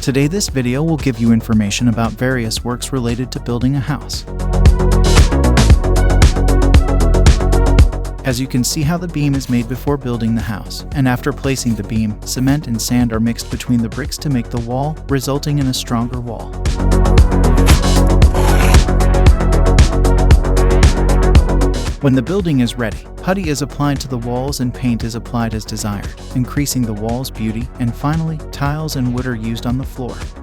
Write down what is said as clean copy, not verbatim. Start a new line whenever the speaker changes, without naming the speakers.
Today this video will give you information about various works related to building a house. As you can see how the beam is made before building the house, and after placing the beam, cement and sand are mixed between the bricks to make the wall, resulting in a stronger wall. When the building is ready, putty is applied to the walls and paint is applied as desired, increasing the wall's beauty, and finally, tiles and wood are used on the floor.